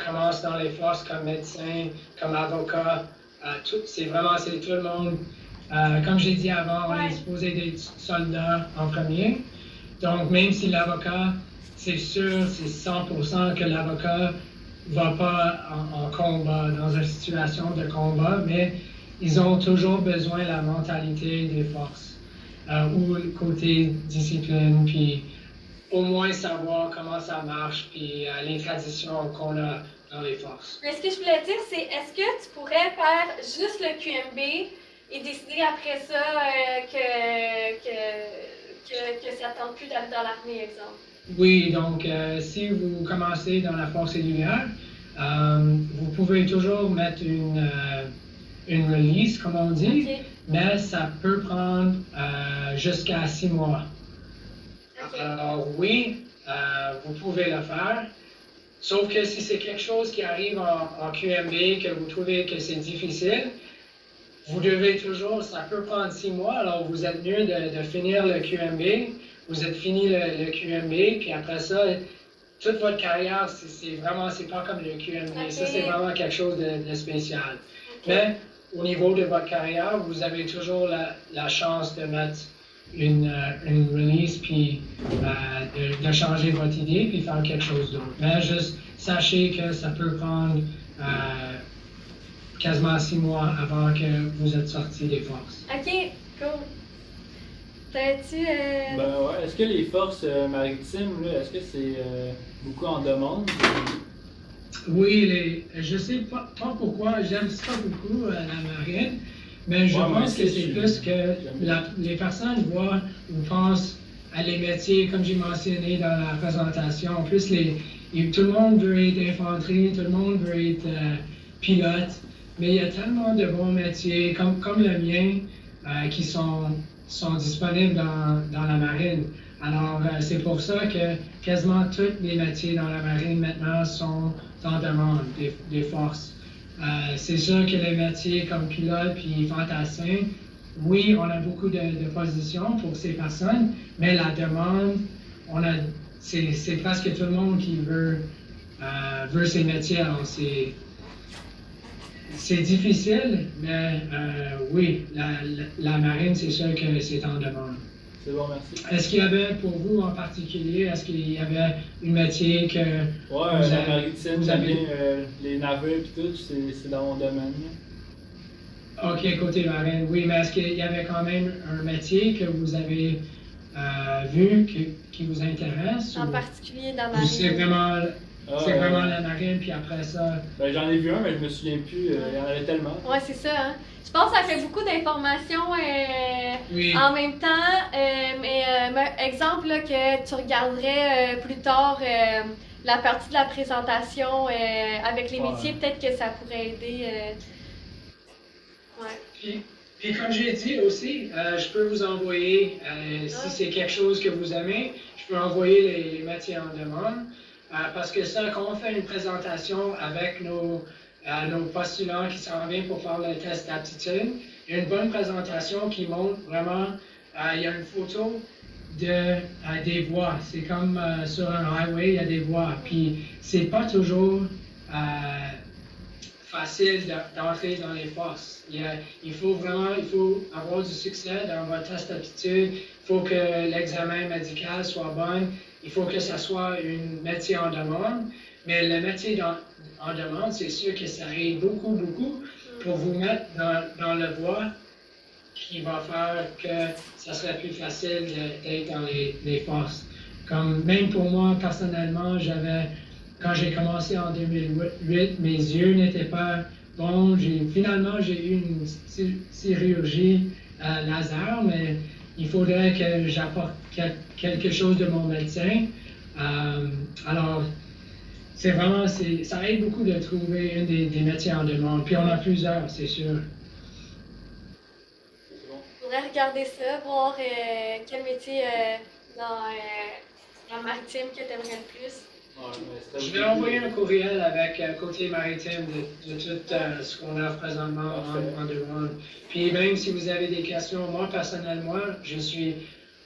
commencent dans les forces comme médecins, comme avocats. C'est tout le monde. Comme j'ai dit avant, on est supposé être soldats en premier. Donc, même si l'avocat, c'est sûr, c'est 100% que l'avocat ne va pas en combat, dans une situation de combat, mais ils ont toujours besoin de la mentalité des forces, ou le côté discipline, puis au moins savoir comment ça marche, puis les traditions qu'on a dans les forces. Mais ce que je voulais dire, c'est est-ce que tu pourrais faire juste le QMB et décider après ça que ça ne tente plus d'aller dans l'armée, exemple? Oui, donc si vous commencez dans la force régulière, vous pouvez toujours mettre une release, comme on dit, mais ça peut prendre jusqu'à 6 mois. Alors oui, vous pouvez le faire, sauf que si c'est quelque chose qui arrive en QMB, que vous trouvez que c'est difficile, vous devez toujours, ça peut prendre 6 mois, alors vous êtes mieux de finir le QMB, vous êtes fini le QMB, puis après ça, toute votre carrière, c'est pas comme le QMB, ça c'est vraiment quelque chose de spécial. Mais au niveau de votre carrière, vous avez toujours la chance de mettre une release, puis de changer votre idée, puis faire quelque chose d'autre. Mais juste sachez que ça peut prendre quasiment 6 mois avant que vous êtes sorti des forces. OK, cool. T'as-tu... Ben ouais, est-ce que les forces maritimes, là, est-ce que c'est beaucoup en demande? Oui, je sais pas pourquoi, j'aime ça beaucoup la marine, mais je pense que c'est plus que les personnes voient ou pensent à les métiers, comme j'ai mentionné dans la présentation. En plus, tout le monde veut être infanterie, tout le monde veut être pilote, mais il y a tellement de bons métiers, comme le mien, qui sont disponibles dans la marine. Alors, c'est pour ça que quasiment tous les métiers dans la marine maintenant sont en demande des forces. C'est sûr que les métiers comme pilote puis fantassin, oui, on a beaucoup de positions pour ces personnes, mais la demande, c'est presque tout le monde qui veut ces métiers. Alors c'est difficile, mais oui, la marine, c'est sûr que c'est en demande. C'est bon, merci. Est-ce qu'il y avait pour vous en particulier, est-ce qu'il y avait un métier que la maritime, j'aime bien les navires et tout, c'est dans mon domaine. OK, côté marine, oui, mais est-ce qu'il y avait quand même un métier que vous avez vu qui vous intéresse? En particulier dans la C'est marine. vraiment la marine, puis après ça... Ben, j'en ai vu un, mais je me souviens plus, il y en avait tellement. Ouais, c'est ça. Hein? Je pense que ça fait beaucoup d'informations Oui. en même temps. Exemple là, que tu regarderais plus tard la partie de la présentation avec les métiers, peut-être que ça pourrait aider. Ouais. Puis comme j'ai dit aussi, je peux vous envoyer, si c'est quelque chose que vous aimez, je peux envoyer les métiers en demande. Parce que ça, quand on fait une présentation avec nos postulants qui s'en viennent pour faire le test d'aptitude, il y a une bonne présentation qui montre vraiment, il y a une photo des voies. C'est comme sur un highway, il y a des voies. Puis c'est pas toujours facile d'entrer dans les forces. Il faut avoir du succès dans votre test d'aptitude. Il faut que l'examen médical soit bon. Il faut que ça soit un métier en demande. Mais le métier en demande, c'est sûr que ça aide beaucoup, beaucoup pour vous mettre dans le voie qui va faire que ça serait plus facile d'être dans les forces. Comme même pour moi, personnellement, quand j'ai commencé en 2008, mes yeux n'étaient pas bons. Finalement, j'ai eu une chirurgie laser, mais il faudrait que j'apporte quelque chose de mon médecin. Alors, ça aide beaucoup de trouver un des métiers en demande. Puis on a plusieurs, c'est sûr. Je voudrais regarder ça, voir quel métier dans la maritime que tu aimerais le plus. Je vais envoyer un courriel avec côté maritime de tout ce qu'on a présentement en demande. Puis même si vous avez des questions, moi personnellement, je suis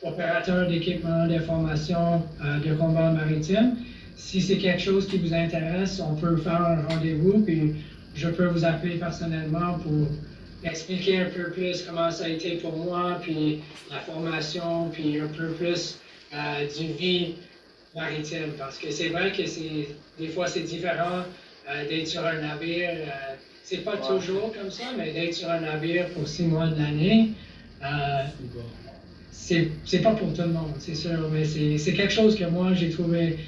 opérateur d'équipement de formation de combat maritime. Si c'est quelque chose qui vous intéresse, on peut faire un rendez-vous, puis je peux vous appeler personnellement pour expliquer un peu plus comment ça a été pour moi, puis la formation, puis un peu plus du vie maritime, parce que c'est vrai que des fois c'est différent d'être sur un navire. C'est pas toujours comme ça, mais d'être sur un navire pour 6 mois de l'année, c'est pas pour tout le monde, c'est sûr, mais c'est quelque chose que moi j'ai trouvé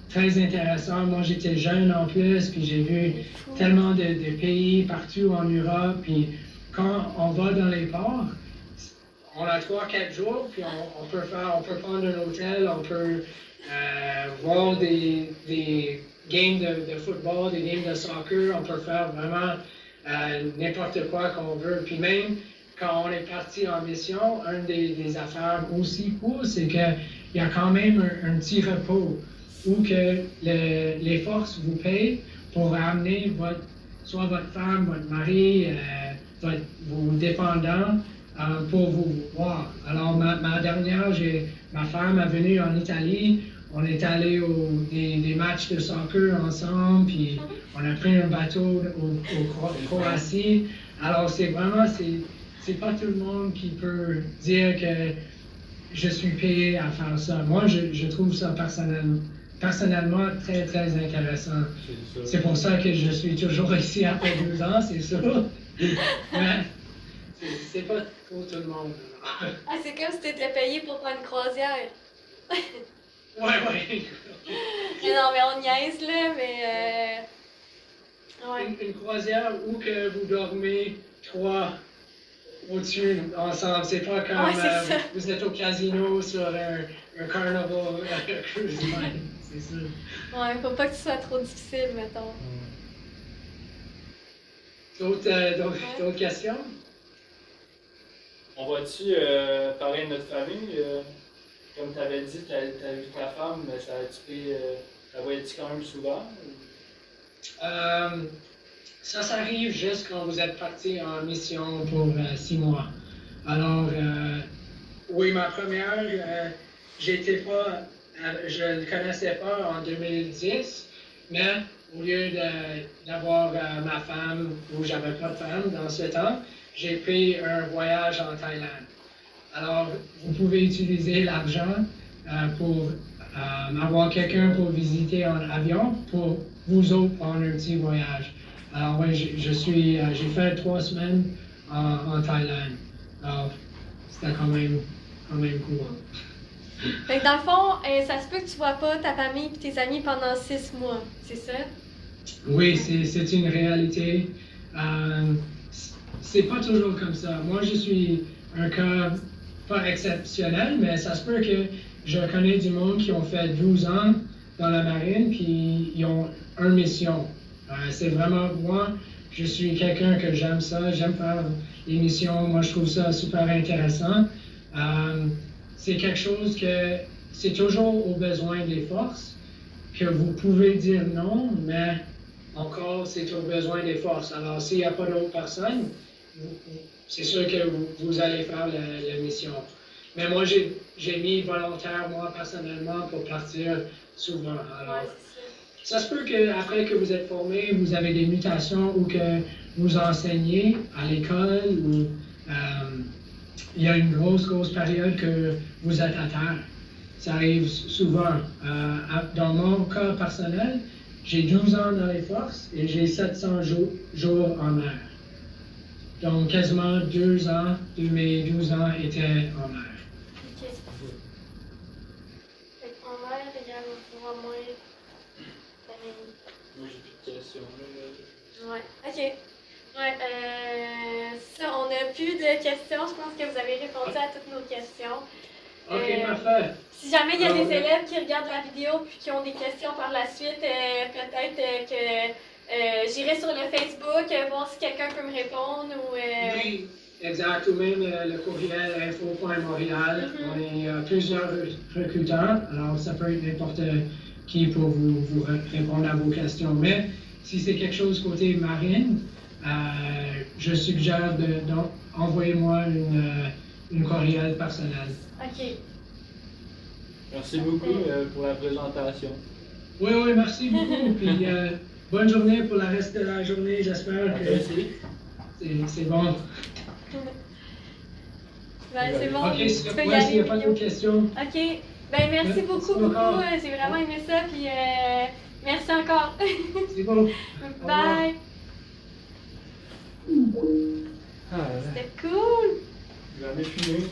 très intéressant. Moi j'étais jeune en plus, puis j'ai vu tellement de pays partout en Europe, puis quand on va dans les ports, on a 3-4 jours, puis on peut prendre un hôtel, on peut voir des games de football, des games de soccer, on peut faire vraiment n'importe quoi qu'on veut. Puis même quand on est parti en mission, une des affaires aussi cool, c'est qu'il y a quand même un petit repos où que les forces vous payent pour amener soit votre femme, votre mari, vos dépendants pour vous voir. Alors, ma dernière, ma femme est venue en Italie. On est allé des matchs de soccer ensemble, puis on a pris un bateau au Croatie. Alors, c'est pas tout le monde qui peut dire que je suis payé à faire ça. Moi, je trouve ça personnellement très, très intéressant. C'est pour ça que je suis toujours ici après 2 ans, c'est sûr. Mais c'est pas pour tout le monde. Ah, c'est comme si tu étais payé pour prendre une croisière. Ouais. Mais non, mais on niaise là, mais. Ouais. Une croisière où que vous dormez 3 au-dessus ensemble. C'est pas comme vous êtes au casino sur un carnival cruise line. C'est sûr. Ouais, faut pas que ce soit trop difficile, mettons. D'autres questions? On va-tu parler de notre famille? comme tu avais dit, tu as vu ta femme, mais ça a-tu pris. La voyais-tu quand même souvent? Ça s'arrive juste quand vous êtes parti en mission pour 6 mois. Alors, oui, ma première, je ne le connaissais pas en 2010, mais au lieu d'avoir ma femme, ou j'avais pas de femme dans ce temps, j'ai pris un voyage en Thaïlande. Alors, vous pouvez utiliser l'argent pour avoir quelqu'un pour visiter en avion, pour vous autres prendre un petit voyage. Alors, oui, j'ai fait 3 semaines en Thaïlande. Alors, c'était quand même cool. Fait que dans le fond, ça se peut que tu vois pas ta famille et tes amis pendant 6 mois, c'est ça? Oui, c'est une réalité. C'est pas toujours comme ça. Moi, je suis un cas pas exceptionnel, mais ça se peut que je connais du monde qui ont fait 12 ans dans la marine, puis ils ont une mission. C'est vraiment, moi, je suis quelqu'un que j'aime ça, j'aime faire les missions, moi je trouve ça super intéressant. C'est quelque chose que c'est toujours au besoin des forces, que vous pouvez dire non, mais encore c'est au besoin des forces. Alors s'il n'y a pas d'autres personnes, c'est sûr que vous allez faire la mission. Mais moi j'ai mis volontaire, moi personnellement, pour partir souvent. Alors, ça se peut qu'après que vous êtes formé, vous avez des mutations ou que vous enseignez à l'école ou il y a une grosse période que vous êtes à terre. Ça arrive souvent. Dans mon cas personnel, j'ai 12 ans dans les forces et j'ai 700 jours en mer. Donc quasiment 2 ans de mes 12 ans étaient en mer. Ok. Fait qu'en mer, regarde, on va moins. Moi, j'ai plus de questions. Ouais, ok. Ouais, ça, on n'a plus de questions. Je pense que vous avez répondu à toutes nos questions. Ok, parfait. Si jamais il y a des élèves qui regardent la vidéo puis qui ont des questions par la suite, peut-être que j'irai sur le Facebook, voir si quelqu'un peut me répondre ou... Oui, exact. Ou même le courriel info.montréal. On est plusieurs recruteurs, alors ça peut être n'importe qui pour vous répondre à vos questions. Mais si c'est quelque chose côté marine, je suggère d'envoyer-moi une courriel personnelle. Ok. Merci beaucoup pour la présentation. Oui, merci beaucoup. Puis bonne journée pour le reste de la journée. J'espère que c'est bon. Ben, c'est bon. Ok, s'il Tu peux y n'y aller, a pas d'autres questions. Ok. Ben, merci beaucoup. J'ai vraiment aimé ça. Puis, merci encore. C'est bon. Bye. Ah, C'était cool. j'en ai fini.